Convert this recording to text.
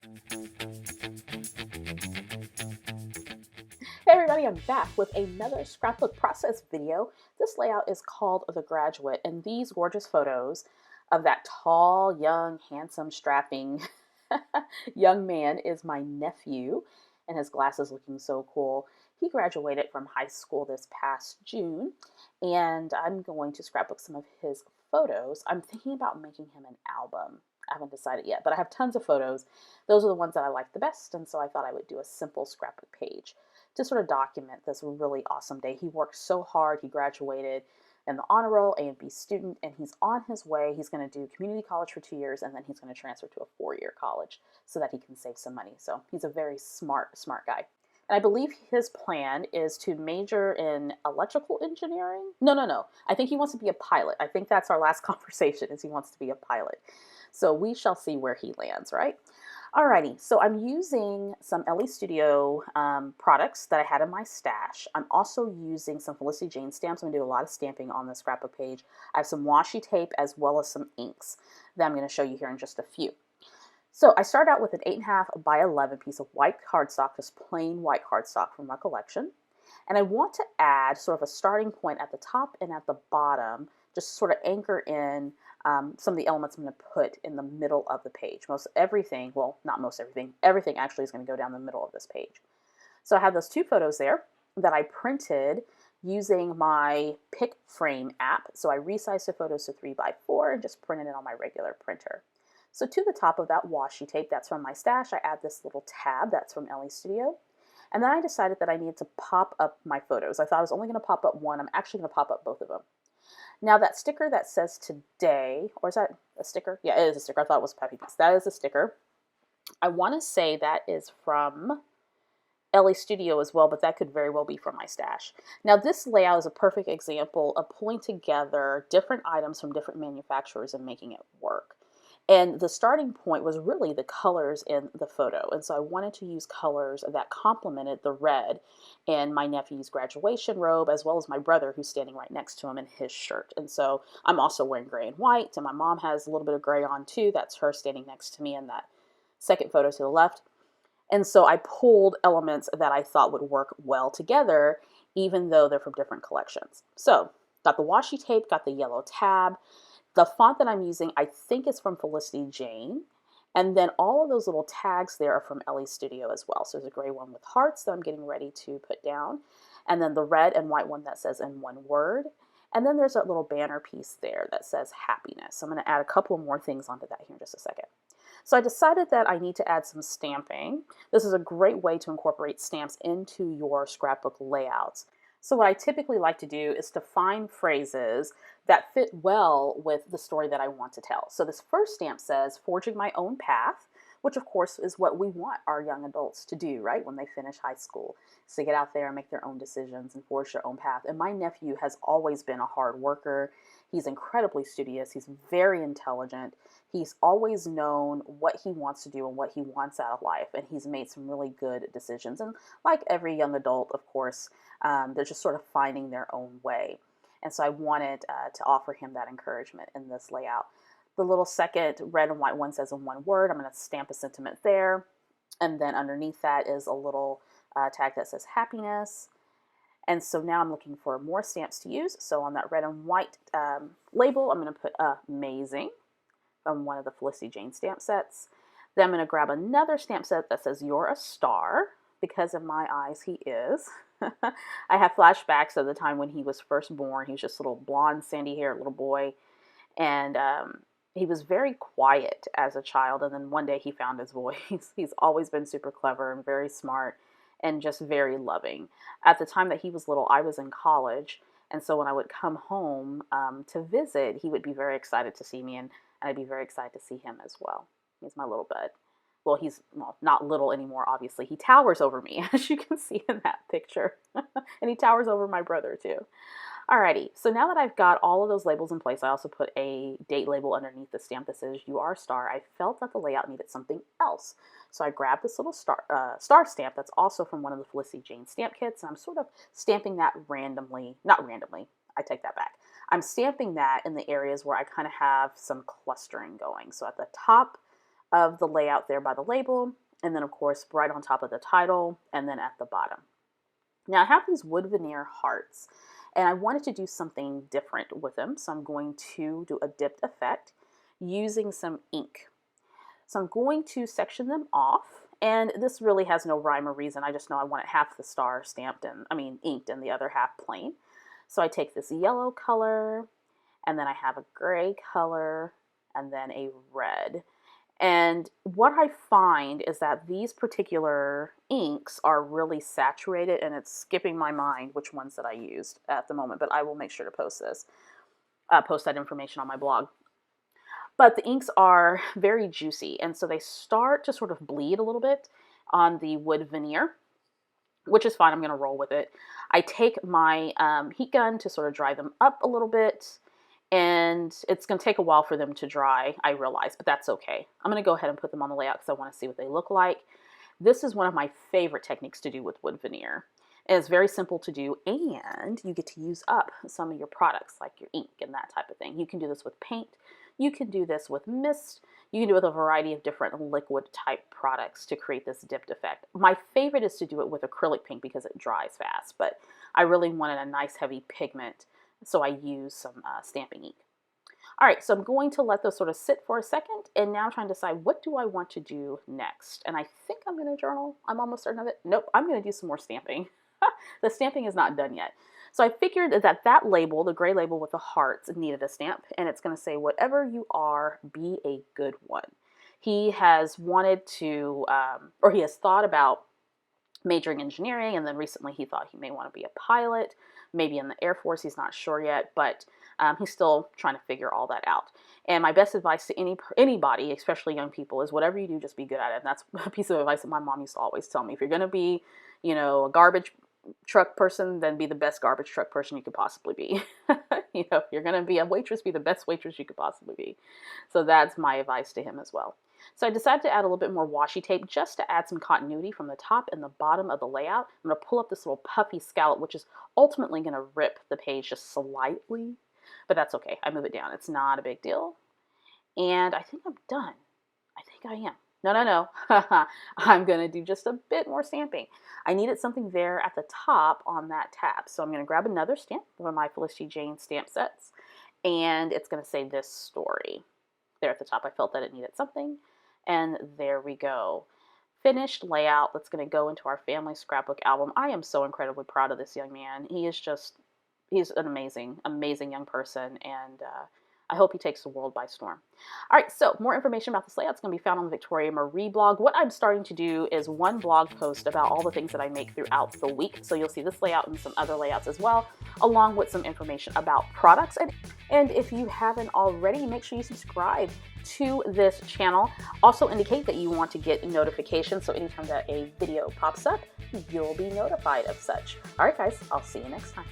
Hey everybody, I'm back with another scrapbook process video. This layout is called The Graduate, and these gorgeous photos of that tall, young, handsome, strapping young man is my nephew, and his glasses looking so cool. He graduated from high school this past June, and I'm going to scrapbook some of his photos. I'm thinking about making him an album. I haven't decided yet, but I have tons of photos. Those are the ones that I like the best, and so I thought I would do a simple scrapbook page to sort of document this really awesome day. He worked so hard. He graduated in the honor roll, A&B student, and he's on his way. He's going to do community college for 2 years, and then he's going to transfer to a 4-year college so that he can save some money. So he's a very smart guy. And I believe his plan is to major in electrical engineering. No. I think he wants to be a pilot. I think that's our last conversation is he wants to be a pilot. So we shall see where he lands, right? Alrighty, so I'm using some LE Studio products that I had in my stash. I'm also using some Felicity Jane stamps. I'm going to do a lot of stamping on the scrapbook page. I have some washi tape as well as some inks that I'm going to show you here in just a few. So I start out with an 8.5 by 11 piece of white cardstock, just plain white cardstock from my collection. And I want to add sort of a starting point at the top and at the bottom, just sort of anchor in some of the elements I'm going to put in the middle of the page. Most everything, well, not most everything, everything actually is going to go down the middle of this page. So I have those two photos there that I printed using my Pick Frame app. So I resized the photos to 3x4 and just printed it on my regular printer. So to the top of that washi tape, that's from my stash, I add this little tab that's from LE Studio. And then I decided that I needed to pop up my photos. I thought I was only going to pop up one. I'm actually going to pop up both of them. Now that sticker that says today, or is that a sticker? Yeah, it is a sticker. I thought it was Peppy Piece. That is a sticker. I want to say that is from LA Studio as well, but that could very well be from my stash. Now this layout is a perfect example of pulling together different items from different manufacturers and making it work. And the starting point was really the colors in the photo. And so I wanted to use colors that complemented the red in my nephew's graduation robe, as well as my brother who's standing right next to him in his shirt. And so I'm also wearing gray and white, and my mom has a little bit of gray on too. That's her standing next to me in that second photo to the left. And so I pulled elements that I thought would work well together, even though they're from different collections. So got the washi tape, got the yellow tab. The font that I'm using, I think is from Felicity Jane. And then all of those little tags there are from LE Studio as well. So there's a gray one with hearts that I'm getting ready to put down. And then the red and white one that says in one word. And then there's that little banner piece there that says happiness. So I'm going to add a couple more things onto that here in just a second. So I decided that I need to add some stamping. This is a great way to incorporate stamps into your scrapbook layouts. So what I typically like to do is to find phrases that fit well with the story that I want to tell. So this first stamp says, forging my own path, which of course is what we want our young adults to do, right, when they finish high school, is to get out there and make their own decisions and forge their own path. And my nephew has always been a hard worker. He's incredibly studious. He's very intelligent. He's always known what he wants to do and what he wants out of life, and he's made some really good decisions. And like every young adult, of course, they're just sort of finding their own way. And so I wanted to offer him that encouragement in this layout. The little second red and white one says in one word. I'm going to stamp a sentiment there. And then underneath that is a little tag that says happiness. And so now I'm looking for more stamps to use. So on that red and white label, I'm going to put amazing from one of the Felicity Jane stamp sets. Then I'm going to grab another stamp set that says you're a star, because in my eyes he is. I have flashbacks of the time when he was first born. He was just a little blonde, sandy-haired little boy, and he was very quiet as a child, and then one day he found his voice. He's always been super clever and very smart and just very loving. At the time that he was little, I was in college, and so when I would come home to visit, he would be very excited to see me, and I'd be very excited to see him as well. He's my little bud. Well, he's not little anymore, obviously. He towers over me, as you can see in that picture. And he towers over my brother, too. Alrighty, so now that I've got all of those labels in place, I also put a date label underneath the stamp that says you are a star. I felt that the layout needed something else. So I grabbed this little star stamp that's also from one of the Felicity Jane stamp kits, and I'm sort of stamping that randomly. Not randomly, I take that back. I'm stamping that in the areas where I kind of have some clustering going. So at the top of the layout there by the label, and then of course right on top of the title, and then at the bottom. Now I have these wood veneer hearts, and I wanted to do something different with them, so I'm going to do a dipped effect using some ink. So I'm going to section them off, and this really has no rhyme or reason. I just know I want half the star stamped and, inked, and the other half plain. So I take this yellow color, and then I have a gray color, and then a red. And what I find is that these particular inks are really saturated, and it's skipping my mind which ones that I used at the moment, but I will make sure to post that information on my blog. But the inks are very juicy, and so they start to sort of bleed a little bit on the wood veneer, which is fine. I'm going to roll with it. I take my heat gun to sort of dry them up a little bit, and it's going to take a while for them to dry, I realize, but that's okay. I'm going to go ahead and put them on the layout because I want to see what they look like. This is one of my favorite techniques to do with wood veneer. And it's very simple to do, and you get to use up some of your products like your ink and that type of thing. You can do this with paint. You can do this with mist. You can do it with a variety of different liquid type products to create this dipped effect. My favorite is to do it with acrylic paint because it dries fast, but I really wanted a nice heavy pigment, so I use some stamping ink. All right, so I'm going to let those sort of sit for a second, and now I'm trying to decide what do I want to do next. And I think I'm going to journal. I'm almost certain of it. Nope, I'm going to do some more stamping. The stamping is not done yet. So I figured that that label, the gray label with the hearts, needed a stamp, and it's going to say, whatever you are, be a good one. He has wanted to, or he has thought about majoring in engineering, and then recently he thought he may want to be a pilot, maybe in the Air Force. He's not sure yet, but he's still trying to figure all that out. And my best advice to anybody, especially young people, is whatever you do, just be good at it. And that's a piece of advice that my mom used to always tell me. If you're going to be, a garbage truck person, then be the best garbage truck person you could possibly be. If you're going to be a waitress, be the best waitress you could possibly be. So that's my advice to him as well. So I decided to add a little bit more washi tape just to add some continuity from the top and the bottom of the layout. I'm going to pull up this little puffy scallop, which is ultimately going to rip the page just slightly, but that's okay. I move it down. It's not a big deal. And I think I'm done. I think I am. No. I'm going to do just a bit more stamping. I needed something there at the top on that tab. So I'm going to grab another stamp, one of my Felicity Jane stamp sets, and it's going to say this story. There at the top, I felt that it needed something, and there we go. Finished layout that's going to go into our family scrapbook album. I am so incredibly proud of this young man. He's an amazing, amazing young person, and I hope he takes the world by storm. All right, so more information about this layout is going to be found on the Victoria Marie blog. What I'm starting to do is one blog post about all the things that I make throughout the week. So you'll see this layout and some other layouts as well, along with some information about products. And if you haven't already, make sure you subscribe to this channel. Also indicate that you want to get notifications, so anytime that a video pops up, you'll be notified of such. All right, guys, I'll see you next time.